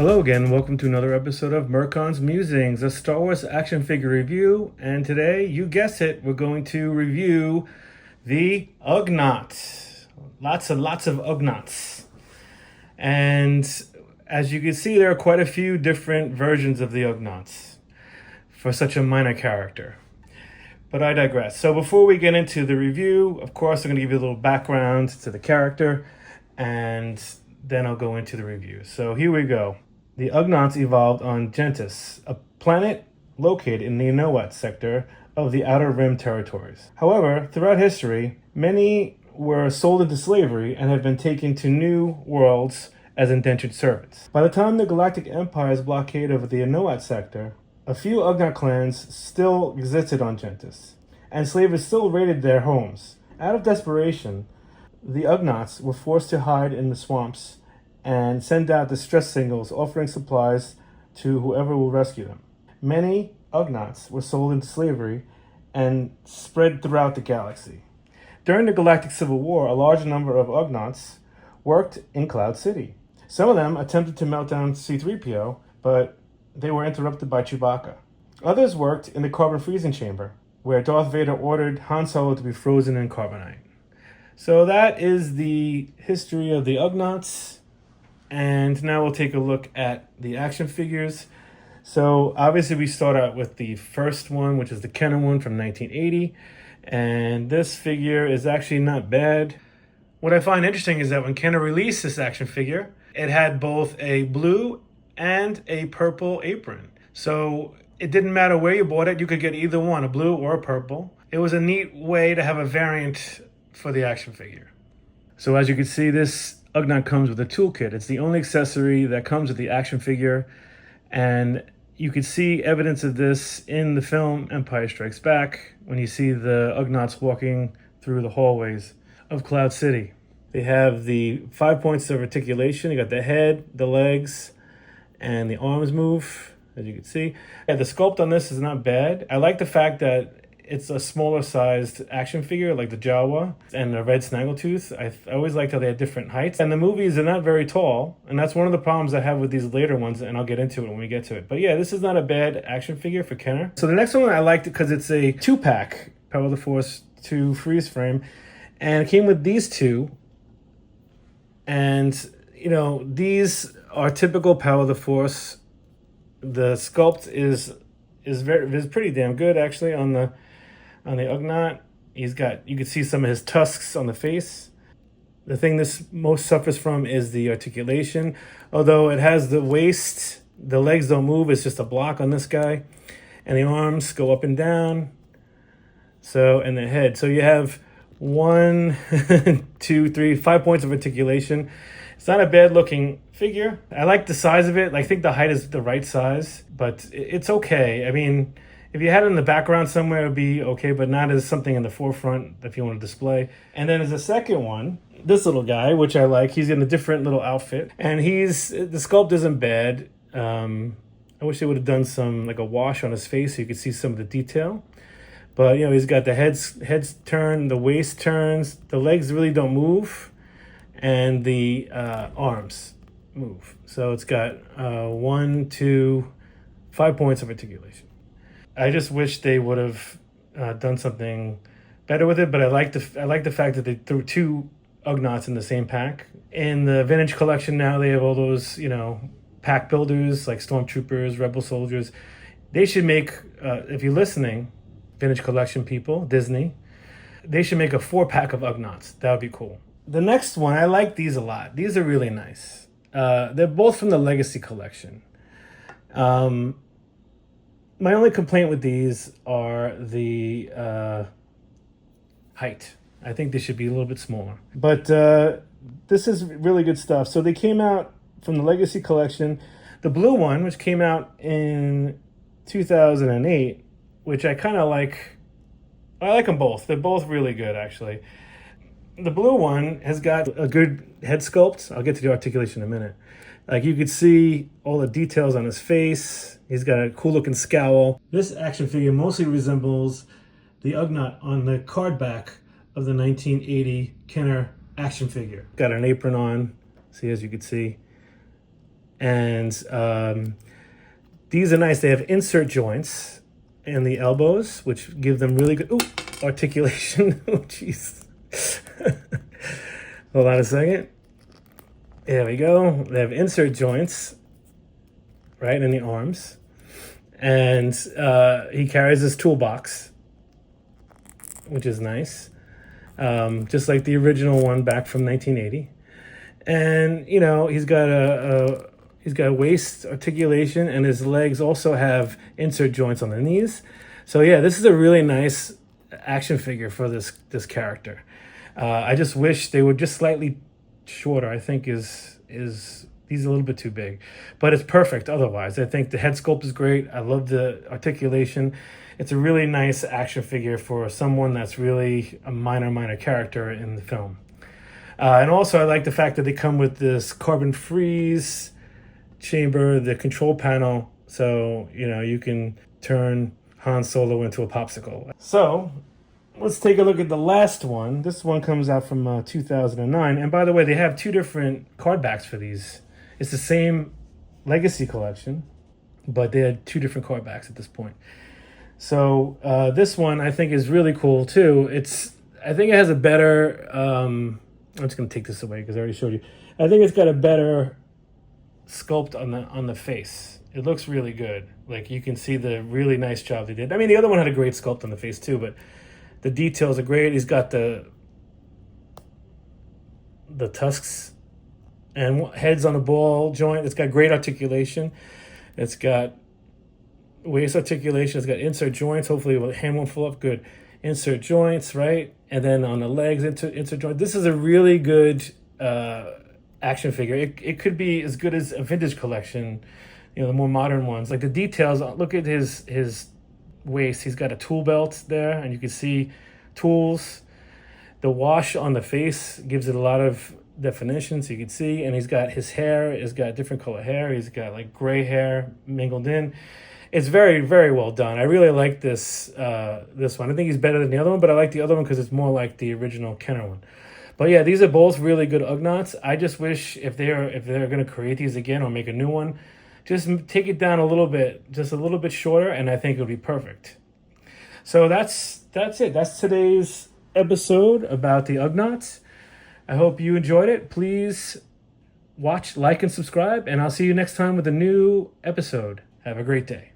Hello again, welcome to another episode of Merkon's Musings, a Star Wars action figure review. And today, you guessed it, we're going to review the Ugnaught. Lots of Ugnaughts. And as you can see, there are quite a few different versions of the Ugnaughts for such a minor character. But I digress. So before we get into the review, of course, I'm going to give you a little background to the character, and then I'll go into the review. So here we go. The Ugnaughts evolved on Gentis, a planet located in the Ugnaught sector of the Outer Rim territories. However, throughout history, many were sold into slavery and have been taken to new worlds as indentured servants. By the time the Galactic Empire's blockade of the Ugnaught sector, a few Ugnaught clans still existed on Gentis, and slavers still raided their homes. Out of desperation, the Ugnaughts were forced to hide in the swamps and send out distress signals offering supplies to whoever will rescue them. Many Ugnaughts were sold into slavery and spread throughout the galaxy. During the Galactic Civil War, a large number of Ugnaughts worked in Cloud City. Some of them attempted to melt down C-3PO, but they were interrupted by Chewbacca. Others worked in the carbon freezing chamber, where Darth Vader ordered Han Solo to be frozen in carbonite. So that is the history of the Ugnaughts. And now we'll take a look at the action figures. So obviously we start out with the first one, which is the Kenner one from 1980. And this figure is actually not bad. What I find interesting is that when Kenner released this action figure, it had both a blue and a purple apron. So it didn't matter where you bought it, you could get either one, a blue or a purple. It was a neat way to have a variant for the action figure. So as you can see, this Ugnaught comes with a toolkit. It's the only accessory that comes with the action figure, and you can see evidence of this in the film Empire Strikes Back when you see the Ugnaughts walking through the hallways of Cloud City. They have the 5 points of articulation. You got the head, the legs, and the arms move, as you can see. Yeah, the sculpt on this is not bad. I like the fact that it's a smaller sized action figure like the Jawa and the red Snaggletooth. I always liked how they had different heights. And the movies are not very tall, and that's one of the problems I have with these later ones, and I'll get into it when we get to it. But yeah, this is not a bad action figure for Kenner. So the next one I liked it because it's a 2-pack Power of the Force 2 freeze frame, and it came with these two. And, you know, these are typical Power of the Force. The sculpt is pretty damn good, actually, on the Ugnaught. You can see some of his tusks on the face. The thing this most suffers from is the articulation. Although it has the waist, the legs don't move, it's just a block on this guy. And the arms go up and down. So, and the head. So you have 1, 2, 3, 5 points of articulation. It's not a bad looking figure. I like the size of it. I think the height is the right size, but it's okay. I mean, if you had it in the background somewhere, it would be okay, but not as something in the forefront if you want to display. And then as a second one, this little guy, which I like, he's in a different little outfit, and the sculpt isn't bad. I wish they would have done some, like a wash on his face so you could see some of the detail. But, you know, he's got the heads turn, the waist turns, the legs really don't move, and the arms move. So it's got 1, 2, 5 points of articulation. I just wish they would have done something better with it, but I like the fact that they threw two Ugnaughts in the same pack. In the Vintage Collection now, they have all those, you know, pack builders like Stormtroopers, Rebel Soldiers. They should make, if you're listening, Vintage Collection people, Disney, they should make a 4-pack of Ugnaughts. That would be cool. The next one, I like these a lot. These are really nice. They're both from the Legacy Collection. My only complaint with these are the height. I think they should be a little bit smaller. But this is really good stuff. So they came out from the Legacy Collection. The blue one, which came out in 2008, which I kind of like. I like them both. They're both really good, actually. The blue one has got a good head sculpt. I'll get to the articulation in a minute. Like, you could see all the details on his face. He's got a cool looking scowl. This action figure mostly resembles the Ugnaught on the card back of the 1980 Kenner action figure. Got an apron on, see, as you can see. And these are nice. They have insert joints in the elbows, which give them really good articulation. Oh, jeez. Hold on a second. There we go. They have insert joints right in the arms. And he carries his toolbox, which is nice. Just like the original one back from 1980. And, you know, he's got waist articulation, and his legs also have insert joints on the knees. So yeah, this is a really nice action figure for this character. I just wish they were just slightly shorter. I think he's a little bit too big, but it's perfect otherwise. I think the head sculpt is great. I love the articulation. It's a really nice action figure for someone that's really a minor character in the film. And also I like the fact that they come with this carbon freeze chamber, the control panel, so you know you can turn Han Solo into a popsicle. So let's take a look at the last one. This one comes out from 2009, and by the way, they have two different card backs for these. It's the same Legacy collection, but they had two different card backs at this point. So this one I think is really cool too. I think it has a better I'm just going to take this away because I already showed you. I think it's got a better sculpt on the face. It looks really good. Like you can see the really nice job they did. I mean, the other one had a great sculpt on the face too, but the details are great. He's got the tusks and heads on a ball joint. It's got great articulation. It's got waist articulation. It's got insert joints. Hopefully the hand won't fall off. Good. Insert joints, right? And then on the legs, insert joint. This is a really good action figure. It could be as good as a vintage collection, you know, the more modern ones. Like the details, look at his waist. He's got a tool belt there, and you can see tools. The wash on the face gives it a lot of definition, so you can see. And he's got his hair. He's got different color hair. He's got like gray hair mingled in. It's very, very well done. I really like this one. I think he's better than the other one, but I like the other one because it's more like the original Kenner one. But yeah, these are both really good Ugnaughts. I just wish if they're going to create these again or make a new one, just take it down a little bit, just a little bit shorter, and I think it would be perfect. So that's it. That's today's episode about the Ugnaughts. I hope you enjoyed it. Please watch, like, and subscribe, and I'll see you next time with a new episode. Have a great day.